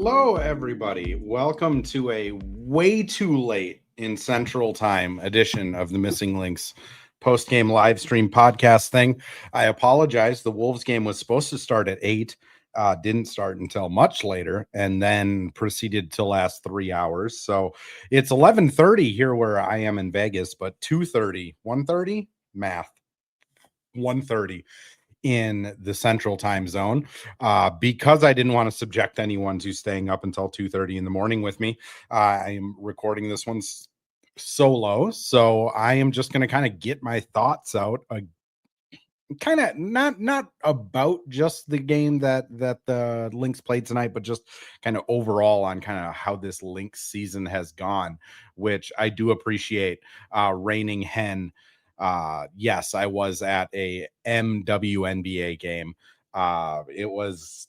Hello, everybody. Welcome to a way too late in Central Time edition of the Missing Lynx post-game live stream podcast thing. I apologize. The Wolves game was supposed to start at 8, didn't start until much later, and then proceeded to last 3 hours. So it's 11:30 here where I am in Vegas, but 2:30, 1:30, math, 1:30 in the Central Time zone, because I didn't want to subject anyone to staying up until 2:30 in the morning with me. I am recording this one solo, so I am just going to kind of get my thoughts out, kind of not about just the game that the Lynx played tonight, but just kind of overall on kind of how this Lynx season has gone, which I do appreciate. Reigning hen. Yes, I was at a MWNBA game. It was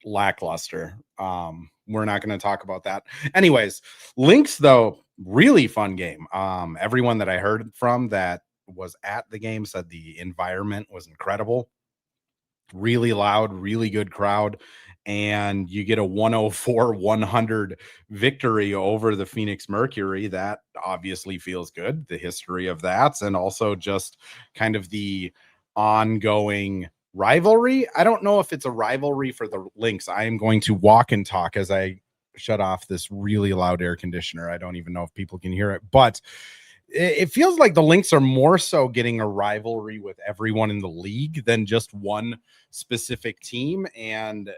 lackluster. We're not going to talk about that. Anyways, Lynx, though, really fun game. Everyone that I heard from that was at the game said the environment was incredible. Really loud, really good crowd. And you get a 104-100 victory over the Phoenix Mercury. That obviously feels good, the history of that, and also just kind of the ongoing rivalry. I don't know if it's a rivalry for the Lynx. I am going to walk and talk as I shut off this really loud air conditioner. I don't even know if people can hear it, but it feels like the Lynx are more so getting a rivalry with everyone in the league than just one specific team. And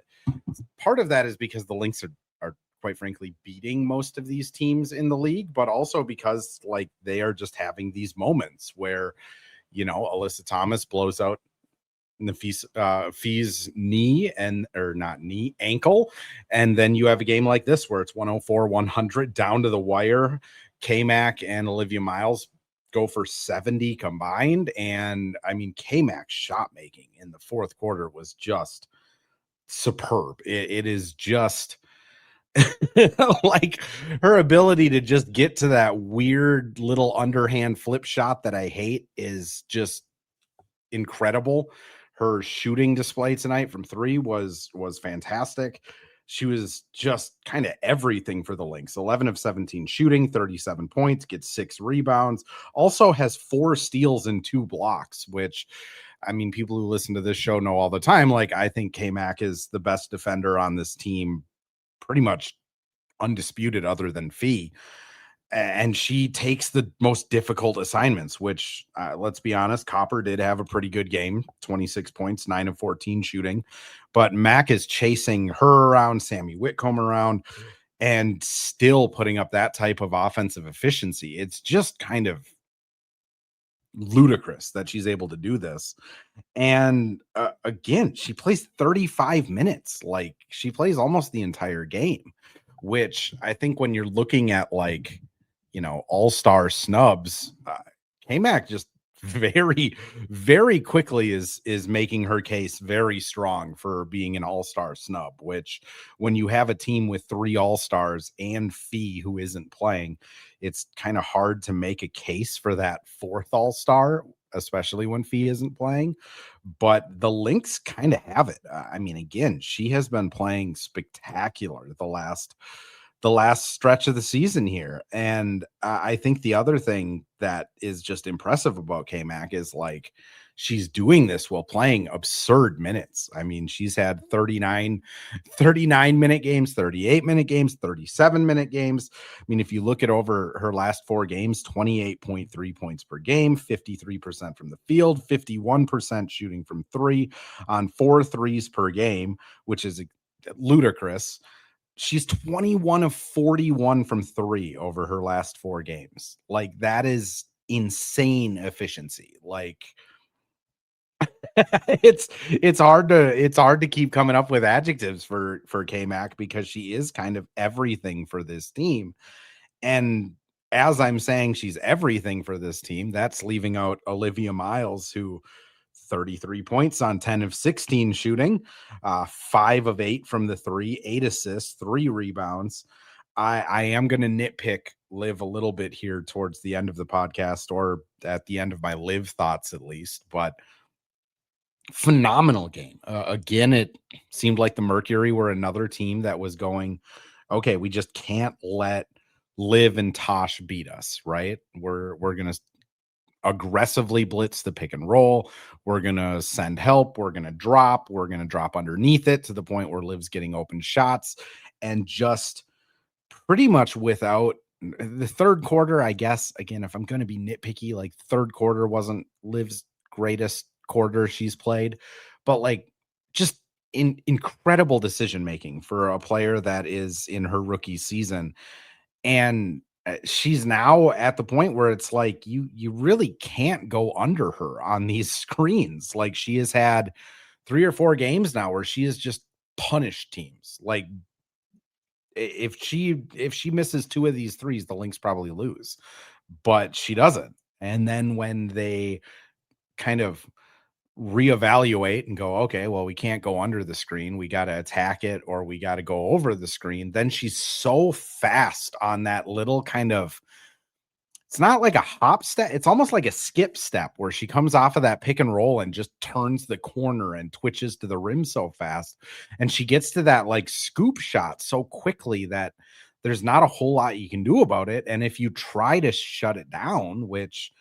part of that is because the Lynx are quite frankly beating most of these teams in the league, but also because like they are just having these moments where, you know, Alyssa Thomas blows out Fee's knee ankle. And then you have a game like this where it's 104-100 down to the wire. K-Mac and Olivia Miles go for 70 combined. And I mean, K-Mac's shot making in the fourth quarter was just superb. It is just like her ability to just get to that weird little underhand flip shot that I hate is just incredible. Her shooting display tonight from 3 was fantastic. She was just kind of everything for the Lynx. 11 of 17 shooting, 37 points, gets 6 rebounds, also has 4 steals and 2 blocks, which, I mean, people who listen to this show know all the time. Like, I think K-Mac is the best defender on this team, pretty much undisputed other than Fee. And she takes the most difficult assignments, which let's be honest, Copper did have a pretty good game, 26 points, 9 of 14 shooting, but Mac is chasing her around, Sammy Whitcomb around, and still putting up that type of offensive efficiency. It's just kind of ludicrous that she's able to do this. And again, she plays 35 minutes. Like, she plays almost the entire game, which I think when you're looking at, like, you know, all-star snubs, K-Mac just very, very quickly is making her case very strong for being an all-star snub, which when you have a team with 3 all-stars and Fee who isn't playing, it's kind of hard to make a case for that 4th all-star, especially when Fee isn't playing. But the Lynx kind of have it. I mean, again, she has been playing spectacular the last stretch of the season here. And I think the other thing that is just impressive about K-Mac is, like, she's doing this while playing absurd minutes. I mean, she's had 39 minute games, 38 minute games, 37 minute games. I mean, if you look at over her last 4 games, 28.3 points per game, 53% from the field, 51% shooting from 3 on 4 threes per game, which is ludicrous. She's 21 of 41 from 3 over her last 4 games. Like, that is insane efficiency. Like, it's hard to keep coming up with adjectives for K-Mac, because she is kind of everything for this team. And as I'm saying she's everything for this team, that's leaving out Olivia Miles, who 33 points on 10 of 16 shooting, 5 of 8 from the 3, 8 assists, 3 rebounds. I am going to nitpick Liv a little bit here towards the end of the podcast, or at the end of my Liv thoughts at least, but Phenomenal game. Again, it seemed like the Mercury were another team that was going, okay, we just can't let Liv and Tosh beat us, right? We're gonna aggressively blitz the pick and roll. We're gonna send help. We're gonna drop underneath it to the point where Liv's getting open shots, and just pretty much without the third quarter, I guess, again, if I'm going to be nitpicky, like third quarter wasn't Liv's greatest quarter she's played, but like just incredible decision making for a player that is in her rookie season. And she's now at the point where it's like you really can't go under her on these screens. Like she has had 3 or 4 games now where she has just punished teams. Like if she misses 2 of these threes, the Lynx probably lose, but she doesn't. And then when they kind of reevaluate and go, okay, well, we can't go under the screen, we got to attack it, or we got to go over the screen, then she's so fast on that little kind of, it's not like a hop step, it's almost like a skip step where she comes off of that pick and roll and just turns the corner and twitches to the rim so fast. And she gets to that like scoop shot so quickly that there's not a whole lot you can do about it. And if you try to shut it down, which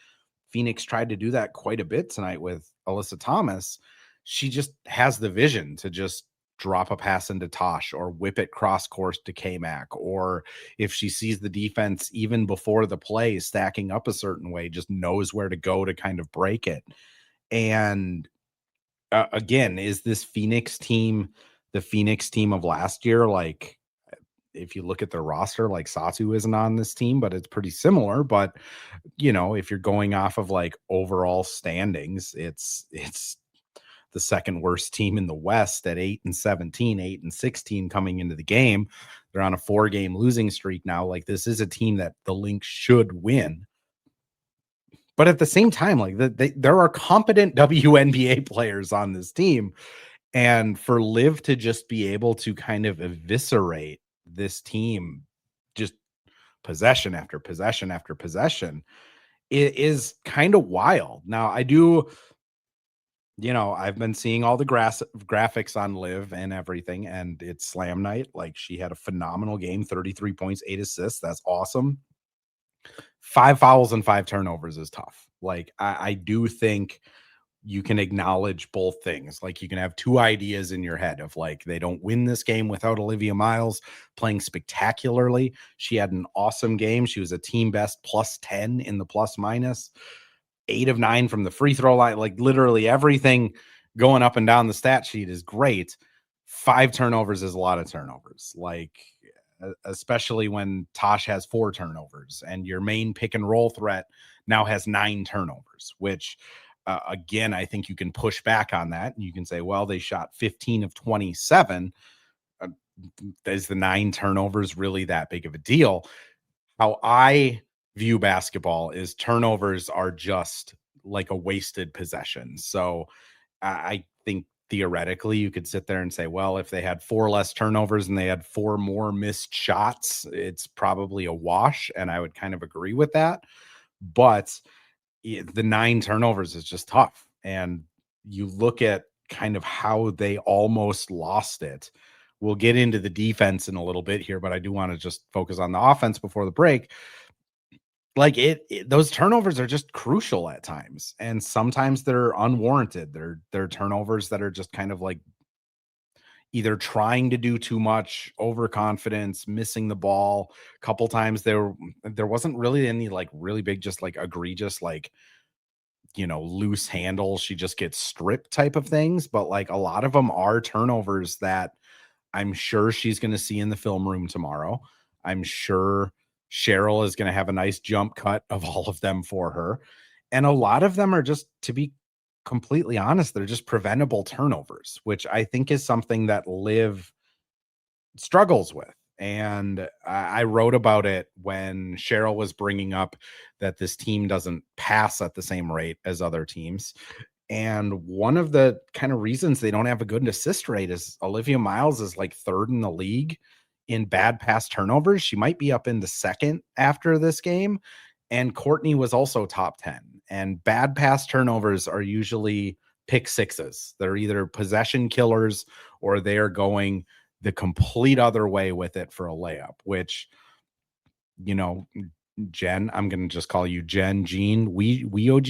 Phoenix tried to do that quite a bit tonight with Alyssa Thomas, she just has the vision to just drop a pass into Tosh or whip it cross course to K-Mac, or if she sees the defense even before the play stacking up a certain way, just knows where to go to kind of break it. And again, is this Phoenix team the Phoenix team of last year? Like, if you look at their roster, like Satu isn't on this team, but it's pretty similar. But you know, if you're going off of like overall standings, it's the second worst team in the West at 8-17, 8-16 coming into the game. They're on a 4-game losing streak now. Like, this is a team that the Lynx should win. But at the same time, like there are competent WNBA players on this team. And for Liv to just be able to kind of eviscerate this team, just possession after possession after possession, it is kind of wild. Now, I do, you know, I've been seeing all the graphics on Liv and everything, and it's slam night. Like, she had a phenomenal game, 33 points, 8 assists. That's awesome. 5 fouls and 5 turnovers is tough. Like, I do think you can acknowledge both things. Like, you can have 2 ideas in your head of like, they don't win this game without Olivia Miles playing spectacularly. She had an awesome game. She was a team best +10 in the plus minus. 8 of 9 from the free throw line. Like, literally everything going up and down the stat sheet is great. 5 turnovers is a lot of turnovers. Like, especially when Tosh has 4 turnovers and your main pick and roll threat now has 9 turnovers, which again, I think you can push back on that. And you can say, well, they shot 15 of 27. Is the 9 turnovers really that big of a deal? How I view basketball is turnovers are just like a wasted possession. So I think theoretically you could sit there and say, well, if they had 4 less turnovers and they had 4 more missed shots, it's probably a wash. And I would kind of agree with that. But the 9 turnovers is just tough. And you look at kind of how they almost lost it. We'll get into the defense in a little bit here, but I do want to just focus on the offense before the break. Like, those turnovers are just crucial at times, and sometimes they're unwarranted. They're turnovers that are just kind of like either trying to do too much, overconfidence, missing the ball. A couple times there wasn't really any like really big, just like egregious, like, you know, loose handle, she just gets stripped type of things. But like, a lot of them are turnovers that I'm sure she's going to see in the film room tomorrow. I'm sure Cheryl is going to have a nice jump cut of all of them for her. And a lot of them are just, to be completely honest, they're just preventable turnovers, which I think is something that Liv struggles with. And I wrote about it when Cheryl was bringing up that this team doesn't pass at the same rate as other teams. And one of the kind of reasons they don't have a good assist rate is Olivia Miles is like 3rd in the league in bad pass turnovers. She might be up in the 2nd after this game. And Courtney was also top 10. And bad pass turnovers are usually pick sixes. They're either possession killers or they are going the complete other way with it for a layup, which, you know, Jen, I'm going to just call you Jen, Jean, Widgens.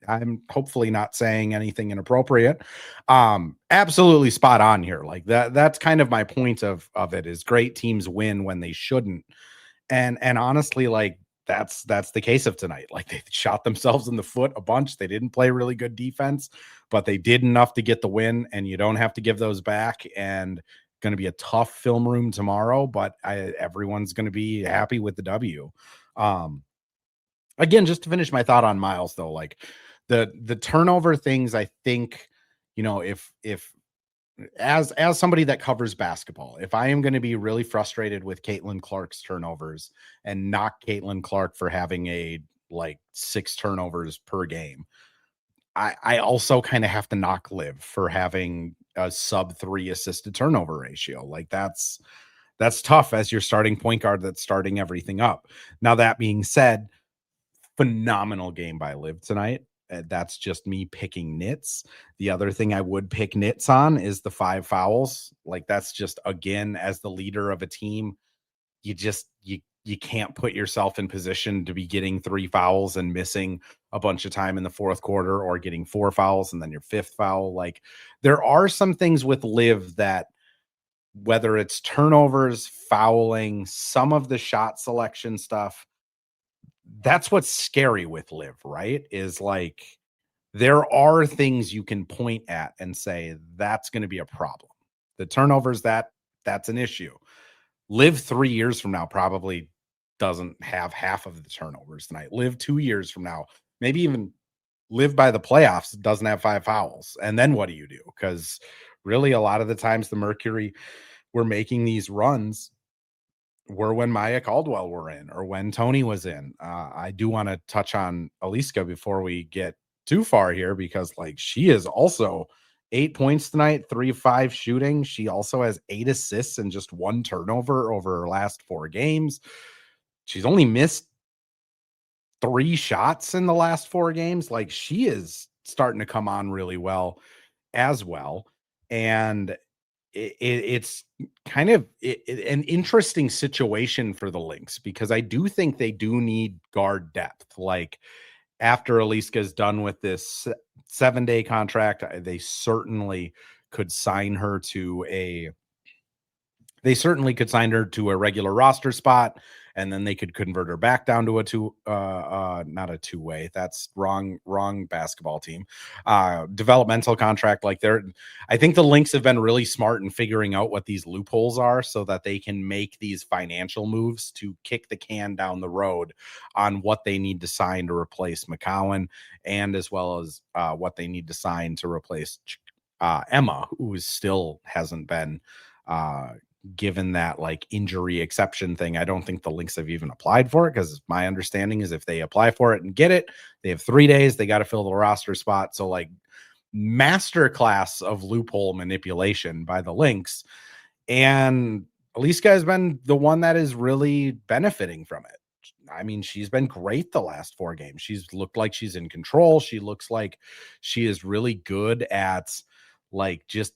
I'm hopefully not saying anything inappropriate. Absolutely spot on here. Like that's kind of my point of it is great teams win when they shouldn't. And honestly, like that's the case of tonight. Like they shot themselves in the foot a bunch. They didn't play really good defense, but they did enough to get the win, and you don't have to give those back. And going to be a tough film room tomorrow, but everyone's going to be happy with the W. Again, just to finish my thought on Miles though, like the turnover things, I think, you know, if as somebody that covers basketball, if I am going to be really frustrated with Caitlin Clark's turnovers and knock Caitlin Clark for having a like 6 turnovers per game, I also kind of have to knock Liv for having a sub 3 assisted turnover ratio. Like that's tough as your starting point guard that's starting everything up. Now, that being said, phenomenal game by Liv tonight. That's just me picking nits. The other thing I would pick nits on is the 5 fouls. Like that's just, again, as the leader of a team, you can't put yourself in position to be getting 3 fouls and missing a bunch of time in the fourth quarter, or getting 4 fouls and then your 5th foul. Like there are some things with Liv that, whether it's turnovers, fouling, some of the shot selection stuff, that's what's scary with Liv, right? Is like there are things you can point at and say that's going to be a problem. The turnovers, that's an issue. Liv 3 years from now probably doesn't have half of the turnovers tonight. Liv 2 years from now, maybe even Liv by the playoffs, doesn't have 5 fouls. And then what do you do? Because really a lot of the times the Mercury were making these runs were when Maya Caldwell were in, or when Tony was in. I do want to touch on Eliska before we get too far here, because like she is also 8 points tonight, 3-5 shooting. She also has 8 assists and just 1 turnover over her last 4 games. She's only missed 3 shots in the last 4 games. Like she is starting to come on really well as well. And it's kind of an interesting situation for the Lynx, because I do think they do need guard depth. Like after Eliska is done with this 7-day contract, they certainly could sign her to a regular roster spot, and then they could convert her back down to not a 2-way. That's wrong basketball team. Developmental contract. Like I think the Lynx have been really smart in figuring out what these loopholes are so that they can make these financial moves to kick the can down the road on what they need to sign to replace McCowan, and as well as what they need to sign to replace Emma, who still hasn't been given that like injury exception thing. I don't think the Lynx have even applied for it, because my understanding is if they apply for it and get it, they have 3 days, they got to fill the roster spot. So like masterclass of loophole manipulation by the Lynx. And Eliska has been the one that is really benefiting from it. I mean, she's been great the last 4 games. She's looked like she's in control. She looks like she is really good at like just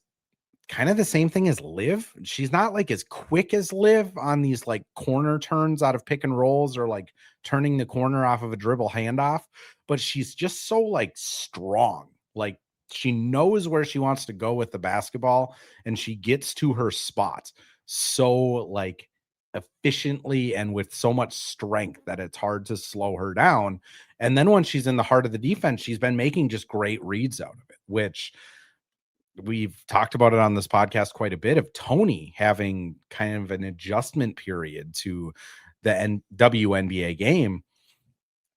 kind of the same thing as Liv. She's not like as quick as Liv on these like corner turns out of pick and rolls, or like turning the corner off of a dribble handoff, but she's just so like strong. Like she knows where she wants to go with the basketball, and she gets to her spot so like efficiently and with so much strength that it's hard to slow her down. And then when she's in the heart of the defense, she's been making just great reads out of it, which we've talked about it on this podcast quite a bit, of Tony having kind of an adjustment period to the WNBA game.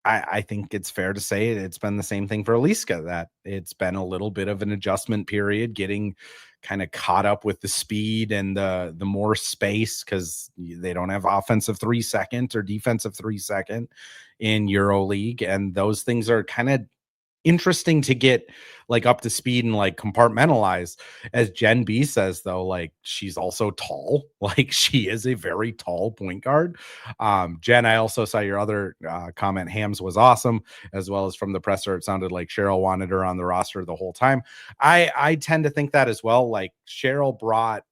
I think it's fair to say it's been the same thing for Eliska, that it's been a little bit of an adjustment period, getting kind of caught up with the speed and the more space, because they don't have offensive 3-second or defensive 3-second in EuroLeague. And those things are kind of interesting to get like up to speed and like compartmentalize. As Jen B says, though, like she's also tall. Like she is a very tall point guard. Jen, I also saw your other comment. Hams was awesome, as well as from the presser. It sounded like Cheryl wanted her on the roster the whole time. I tend to think that as well. Like Cheryl brought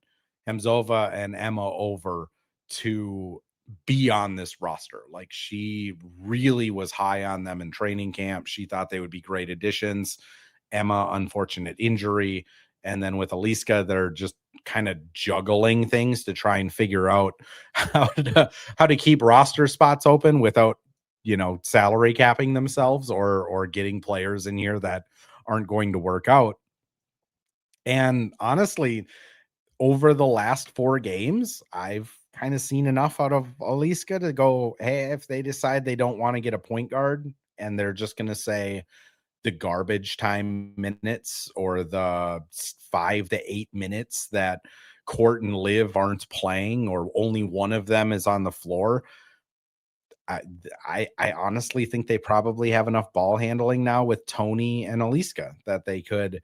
Hamzova and Emma over to be on this roster. Like she really was high on them in training camp. She thought they would be great additions. Emma, unfortunate injury. And then with Eliska, they're just kind of juggling things to try and figure out how to keep roster spots open without, salary capping themselves or getting players in here that aren't going to work out. And honestly, over the last 4 games, I've kind of seen enough out of Eliska to go, hey, if they decide they don't want to get a point guard and they're just going to say the garbage time minutes or the 5 to 8 minutes that Court and Liv aren't playing, or only one of them is on the floor, I honestly think they probably have enough ball handling now with Tony and Eliska that they could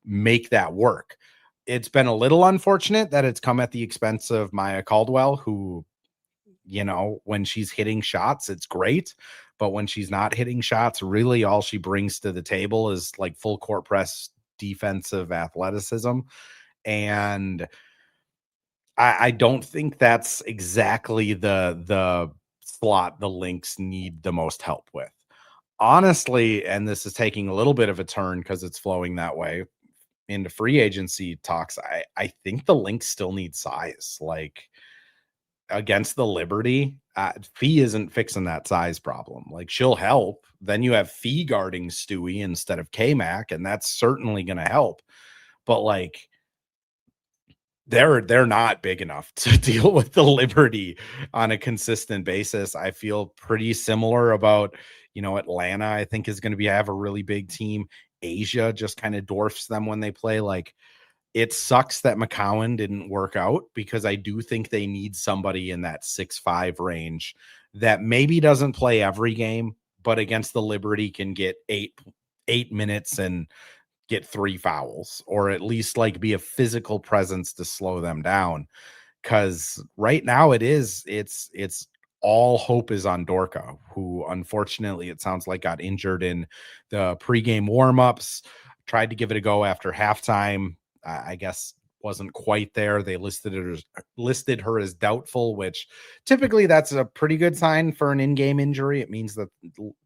make that work. It's been a little unfortunate that it's come at the expense of Maya Caldwell, who, when she's hitting shots, it's great. But when she's not hitting shots, really all she brings to the table is like full court press defensive athleticism. And I don't think that's exactly the slot the Lynx need the most help with. Honestly, and this is taking a little bit of a turn because it's flowing that way into free agency talks, I think the Lynx still need size. Like against the Liberty, Fee isn't fixing that size problem. Like she'll help. Then you have Fee guarding Stewie instead of K-Mac, and that's certainly going to help. But like they're not big enough to deal with the Liberty on a consistent basis. I feel pretty similar about, Atlanta, I think is going to have a really big team. Asia just kind of dwarfs them when they play. Like it sucks that McCowan didn't work out, because I do think they need somebody in that 6'5" range that maybe doesn't play every game, but against the Liberty can get eight minutes and get 3 fouls, or at least like be a physical presence to slow them down. Cause right now it's all hope is on Dorka, who unfortunately it sounds like got injured in the pregame warmups, tried to give it a go after halftime. I guess wasn't quite there. They listed her as doubtful, which typically that's a pretty good sign for an in-game injury. It means that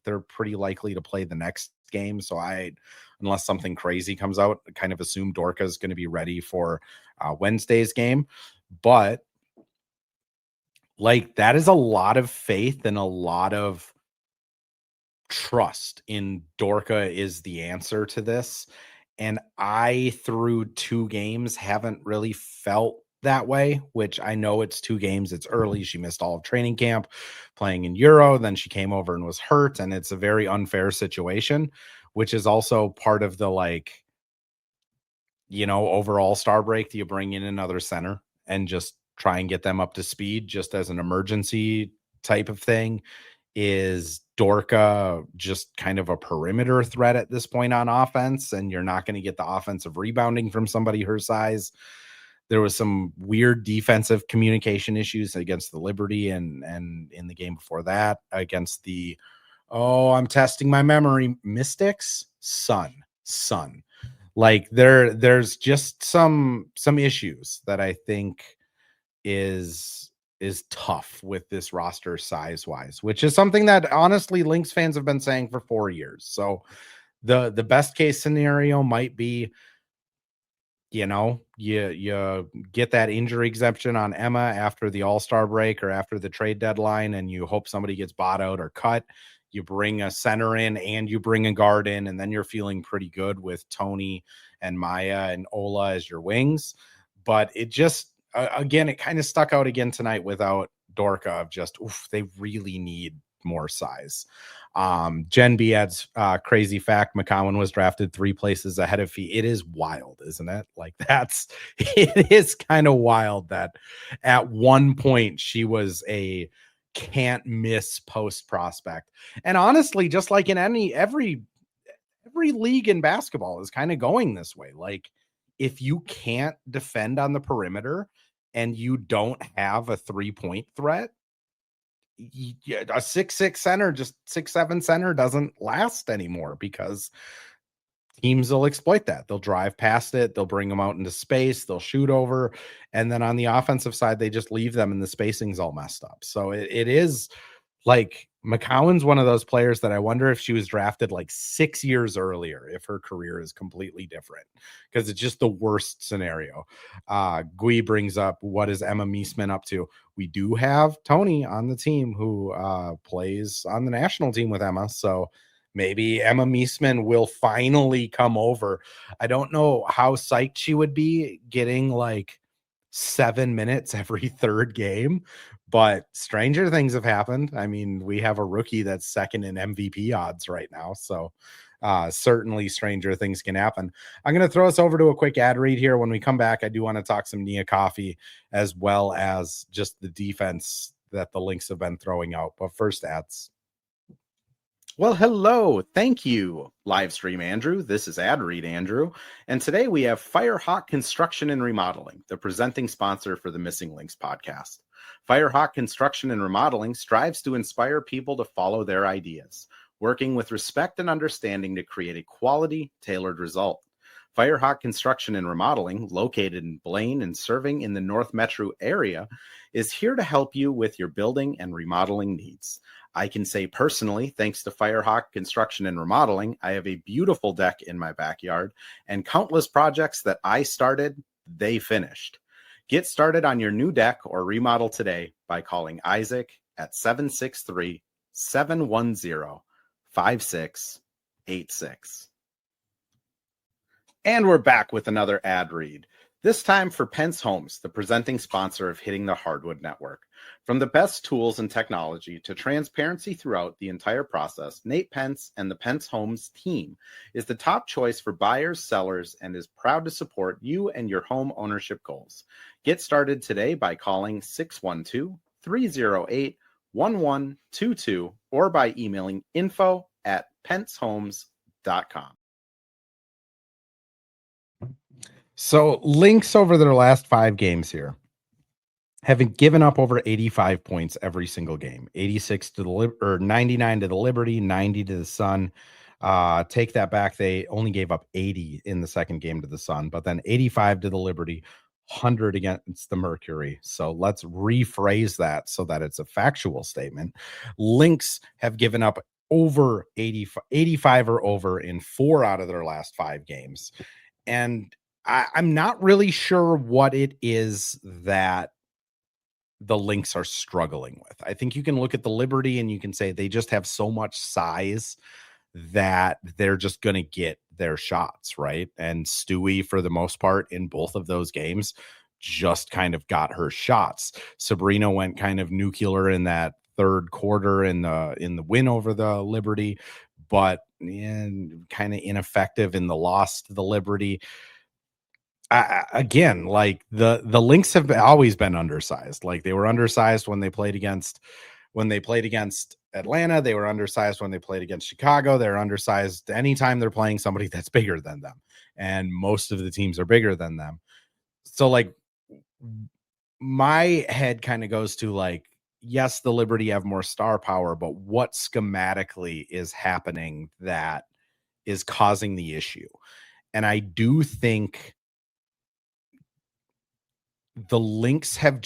they're pretty likely to play the next game. So unless something crazy comes out, I kind of assume Dorka is going to be ready for Wednesday's game. But like that is a lot of faith and a lot of trust in Dorka is the answer to this. And I, through 2 games, haven't really felt that way, which I know it's 2 games. It's early. She missed all of training camp playing in Euro. Then she came over and was hurt. And it's a very unfair situation, which is also part of the overall star break. Do you bring in another center and just try and get them up to speed just as an emergency type of thing? Is Dorka just kind of a perimeter threat at this point on offense, and you're not going to get the offensive rebounding from somebody her size? There was some weird defensive communication issues against the Liberty and in the game before that against the, I'm testing my memory, Mystics, Sun. Like there's just some issues that I think is tough with this roster size wise, which is something that honestly Lynx fans have been saying for 4 years. So the best case scenario might be, you get that injury exemption on Emma after the All-Star break or after the trade deadline, and you hope somebody gets bought out or cut. You bring a center in and you bring a guard in, and then you're feeling pretty good with Tony and Maya and Ola as your wings. But it just, again, it kind of stuck out again tonight without Dorka of just, they really need more size. Jen B adds crazy fact: McCowan was drafted 3 places ahead of Fee. It is wild, isn't it? Like it is kind of wild that at one point she was a can't miss post prospect. And honestly, just like in every every league in basketball is kind of going this way. Like, if you can't defend on the perimeter and you don't have a 3-point threat, a 6'6" center, just 6'7" center doesn't last anymore, because teams will exploit that. They'll drive past it. They'll bring them out into space. They'll shoot over. And then on the offensive side, they just leave them and the spacing's all messed up. So it is like, McCowan's one of those players that I wonder if she was drafted like 6 years earlier, if her career is completely different, because it's just the worst scenario. Gui brings up, what is Emma Meesman up to? We do have Tony on the team who plays on the national team with Emma. So maybe Emma Meesman will finally come over. I don't know how psyched she would be getting like 7 minutes every third game, but stranger things have happened. I mean, we have a rookie that's second in MVP odds right now. So certainly stranger things can happen. I'm going to throw us over to a quick ad read here. When we come back, I do want to talk some Nia Coffee, as well as just the defense that the Lynx have been throwing out. But first, ads. Well, hello. Thank you, Livestream Andrew. This is Ad Read Andrew. And today we have Firehawk Construction and Remodeling, the presenting sponsor for the Missing Lynx podcast. Firehawk Construction and Remodeling strives to inspire people to follow their ideas, working with respect and understanding to create a quality, tailored result. Firehawk Construction and Remodeling, located in Blaine and serving in the North Metro area, is here to help you with your building and remodeling needs. I can say personally, thanks to Firehawk Construction and Remodeling, I have a beautiful deck in my backyard, and countless projects that I started, they finished. Get started on your new deck or remodel today by calling Isaac at 763-710-5686. And we're back with another ad read, this time for Pence Homes, the presenting sponsor of Hitting the Hardwood Network. From the best tools and technology to transparency throughout the entire process, Nate Pence and the Pence Homes team is the top choice for buyers, sellers, and is proud to support you and your home ownership goals. Get started today by calling 612-308-1122 or by emailing info@pencehomes.com. So Lynx over their last 5 games here have given up over 85 points every single game. 86 to the 99 to the Liberty, 90 to the Sun. Take that back. They only gave up 80 in the second game to the Sun, but then 85 to the Liberty, 100 against the Mercury. So let's rephrase that so that it's a factual statement. Lynx have given up over 85 or over in 4 out of their last 5 games. And I'm not really sure what it is that the Lynx are struggling with. I think you can look at the Liberty and you can say they just have so much size that they're just going to get their shots, right? And Stewie, for the most part, in both of those games, just kind of got her shots. Sabrina went kind of nuclear in that third quarter in the win over the Liberty, but kind of ineffective in the loss to the Liberty. Again, like the Lynx have always been undersized. Like they were undersized when they played against Atlanta. They were undersized when they played against Chicago. They're undersized anytime they're playing somebody that's bigger than them. And most of the teams are bigger than them. So like my head kind of goes to like, yes, the Liberty have more star power, but what schematically is happening that is causing the issue? And I do think the Lynx have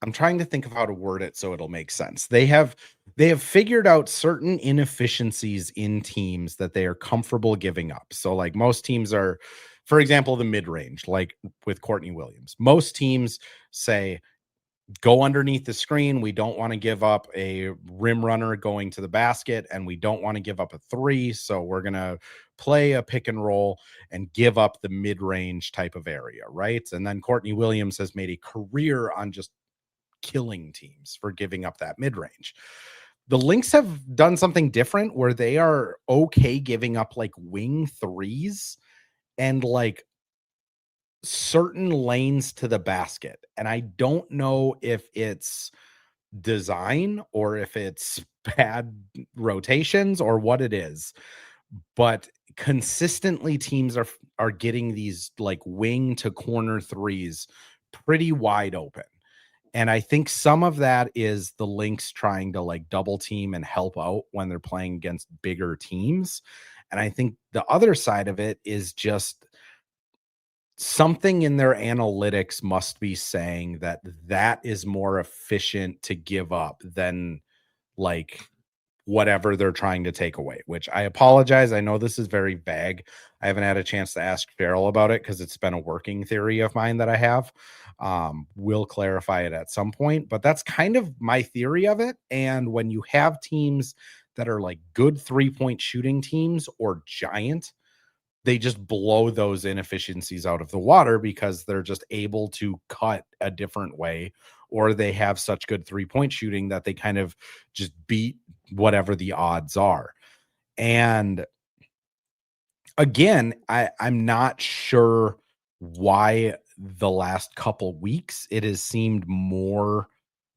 I'm trying to think of how to word it so it'll make sense. They have figured out certain inefficiencies in teams that they are comfortable giving up. So like most teams are, for example, the mid-range, like with Courtney Williams. Most teams say, go underneath the screen. We don't want to give up a rim runner going to the basket, and we don't want to give up a 3. So we're going to play a pick and roll and give up the mid-range type of area, right? And then Courtney Williams has made a career on just killing teams for giving up that mid-range. The Lynx have done something different where they are okay giving up like wing 3s and like certain lanes to the basket. And I don't know if it's design or if it's bad rotations or what it is, but consistently teams are getting these like wing to corner threes pretty wide open. And I think some of that is the Lynx trying to like double team and help out when they're playing against bigger teams. And I think the other side of it is just something in their analytics must be saying that that is more efficient to give up than like whatever they're trying to take away, which I apologize. I know this is very vague. I haven't had a chance to ask Farrell about it because it's been a working theory of mine that I have. We'll clarify it at some point, but that's kind of my theory of it. And when you have teams that are like good 3-point shooting teams or giant, they just blow those inefficiencies out of the water because they're just able to cut a different way, or they have such good 3-point shooting that they kind of just beat whatever the odds are. And again, I'm not sure why the last couple weeks it has seemed more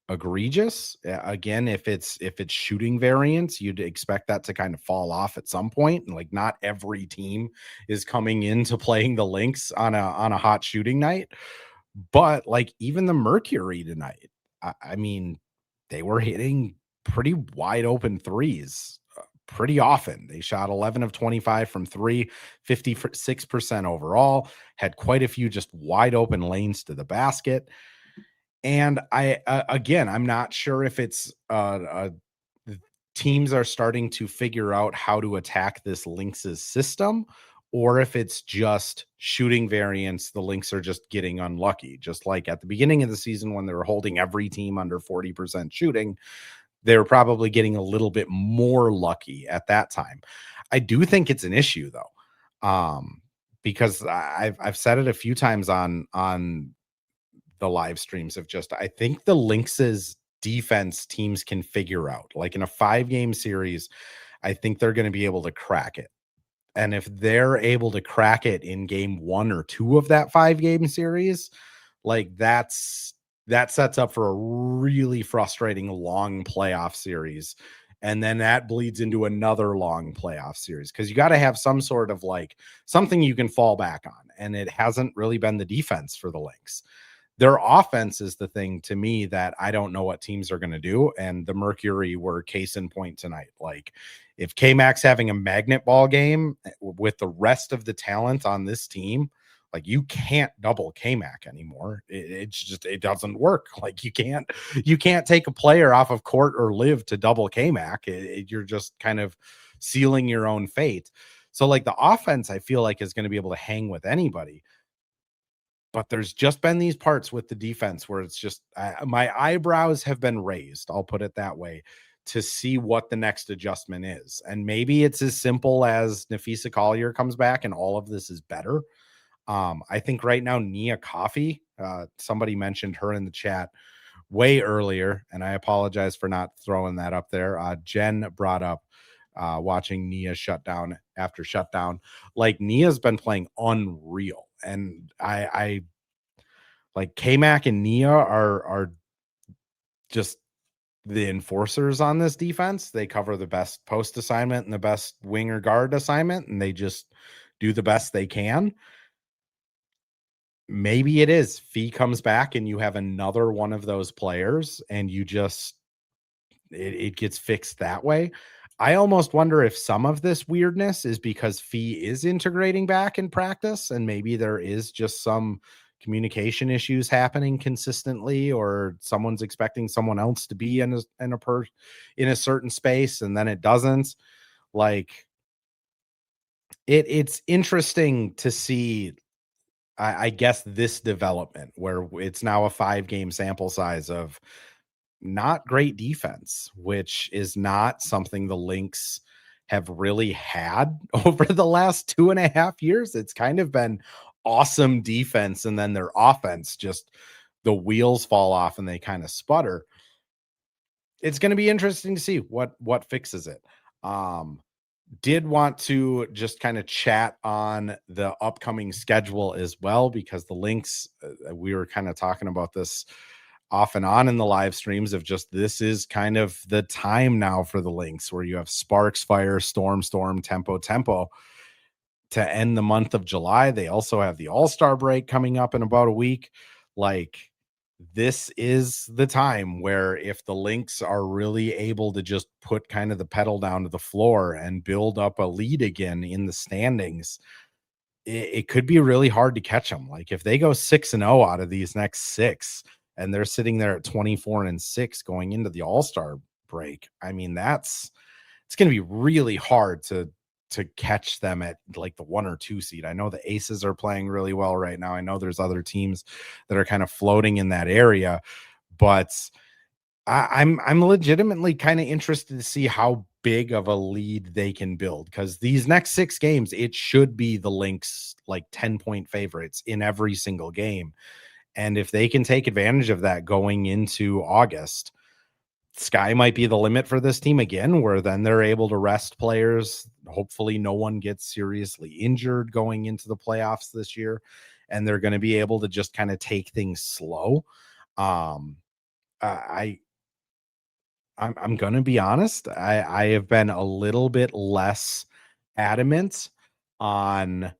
egregious. Again, if it's shooting variance, you'd expect that to kind of fall off at some point. And like not every team is coming into playing the Lynx on a hot shooting night. But like even the Mercury tonight, I mean, they were hitting pretty wide open threes pretty often. They shot 11 of 25 from three, 56% overall, had quite a few just wide open lanes to the basket. And I, again, I'm not sure if it's teams are starting to figure out how to attack this Lynx's system, or if it's just shooting variance. The Lynx are just getting unlucky, just like at the beginning of the season when they were holding every team under 40% shooting. They were probably getting a little bit more lucky at that time. I do think it's an issue though, because I've said it a few times on the live streams of just, I think the Lynx's defense teams can figure out. Like in a 5-game series, I think they're going to be able to crack it. And if they're able to crack it in game 1 or 2 of that 5-game series, like that sets up for a really frustrating long playoff series. And then that bleeds into another long playoff series because you got to have some sort of like something you can fall back on. And it hasn't really been the defense for the Lynx. Their offense is the thing to me that I don't know what teams are going to do. And the Mercury were case in point tonight. Like if K-Mac's having a magnet ball game with the rest of the talent on this team, like you can't double K-Mac anymore. It doesn't work. Like you can't take a player off of court or live to double K-Mac. You're just kind of sealing your own fate. So like the offense, I feel like is going to be able to hang with anybody. But there's just been these parts with the defense where it's just my eyebrows have been raised. I'll put it that way to see what the next adjustment is. And maybe it's as simple as Nafisa Collier comes back and all of this is better. I think right now, Nia Coffey, somebody mentioned her in the chat way earlier, and I apologize for not throwing that up there. Jen brought up watching Nia shutdown after shutdown. Like Nia's been playing unreal. And I like K-Mac and Nia are just the enforcers on this defense. They cover the best post assignment and the best wing or guard assignment, and they just do the best they can. Maybe it is Fee comes back and you have another one of those players and you just it gets fixed that way. I almost wonder if some of this weirdness is because Fee is integrating back in practice and maybe there is just some communication issues happening consistently, or someone's expecting someone else to be in a certain space and then it doesn't. Like it's interesting to see, I guess, this development where it's now a 5-game sample size of not great defense, which is not something the Lynx have really had over the last 2.5 years. It's kind of been awesome defense, and then their offense just the wheels fall off and they kind of sputter. It's going to be interesting to see what fixes it. Did want to just kind of chat on the upcoming schedule as well, because the Lynx, we were kind of talking about this off and on in the live streams of just, this is kind of the time now for the Lynx, where you have sparks, fire, storm, tempo to end the month of July. They also have the All-Star break coming up in about a week. Like, this is the time where if the Lynx are really able to just put kind of the pedal down to the floor and build up a lead again in the standings, it could be really hard to catch them. Like, if they go 6-0 out of these next 6 and they're sitting there at 24-6 going into the All-Star break, I mean, it's going to be really hard to catch them at like the 1 or 2 seed. I know the Aces are playing really well right now. I know there's other teams that are kind of floating in that area, but I'm legitimately kind of interested to see how big of a lead they can build, because these next 6 games, it should be the Lynx like 10-point favorites in every single game. And if they can take advantage of that going into August, sky might be the limit for this team again, where then they're able to rest players. Hopefully no one gets seriously injured going into the playoffs this year, and they're going to be able to just kind of take things slow. I'm going to be honest. I have been a little bit less adamant on,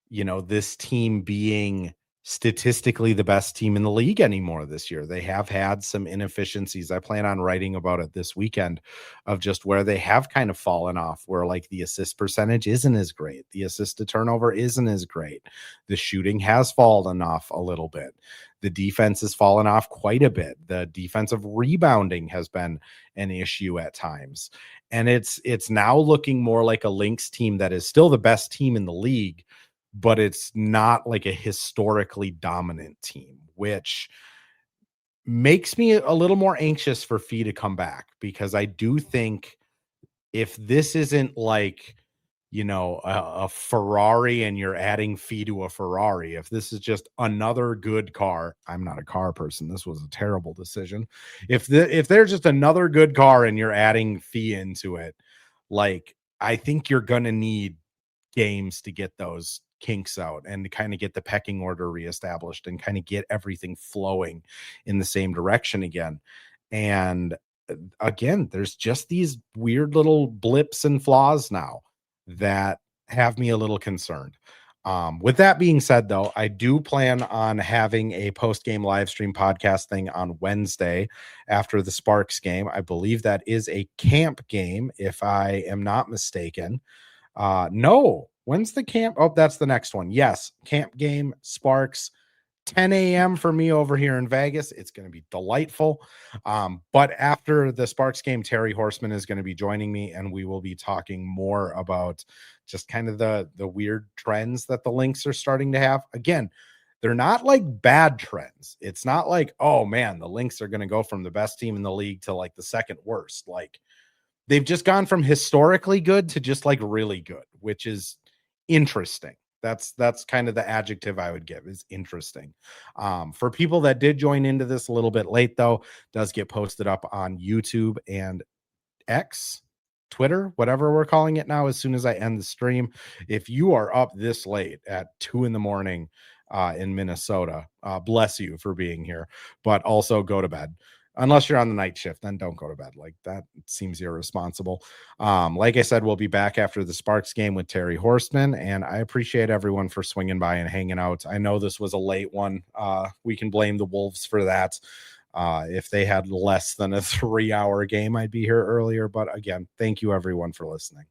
this team being statistically the best team in the league anymore this year. They have had some inefficiencies. I plan on writing about it this weekend, of just where they have kind of fallen off, where like the assist percentage isn't as great. The assist to turnover isn't as great. The shooting has fallen off a little bit. The defense has fallen off quite a bit. The defensive rebounding has been an issue at times. And it's now looking more like a Lynx team that is still the best team in the league, but it's not like a historically dominant team, which makes me a little more anxious for Fee to come back, because I do think if this isn't like, a Ferrari and you're adding Fee to a Ferrari, if this is just another good car, I'm not a car person, this was a terrible decision. If there's just another good car and you're adding Fee into it, like, I think you're going to need games to get those kinks out and to kind of get the pecking order reestablished and kind of get everything flowing in the same direction again. And again, there's just these weird little blips and flaws now that have me a little concerned. With that being said, though, I do plan on having a post-game live stream podcast thing on Wednesday after the Sparks game. I believe that is a camp game, if I am not mistaken. No, when's the camp? Oh, that's the next one. Yes, camp game, Sparks, 10 a.m. for me over here in Vegas. It's going to be delightful. But after the Sparks game, Terry Horseman is going to be joining me, and we will be talking more about just kind of the weird trends that the Lynx are starting to have. Again, they're not like bad trends. It's not like, oh man, the Lynx are going to go from the best team in the league to like the second worst. Like, they've just gone from historically good to just like really good, which is interesting. That's kind of the adjective I would give, is interesting. For people that did join into this a little bit late, though, does get posted up on YouTube and X, Twitter, whatever we're calling it now, as soon as I end the stream. If you are up this late at 2 a.m. In Minnesota, bless you for being here, but also go to bed. Unless you're on the night shift, then don't go to bed. Like, that seems irresponsible. Like I said, we'll be back after the Sparks game with Terry Horstman, and I appreciate everyone for swinging by and hanging out. I know this was a late one. We can blame the Wolves for that. If they had less than a 3-hour game, I'd be here earlier. But again, thank you everyone for listening.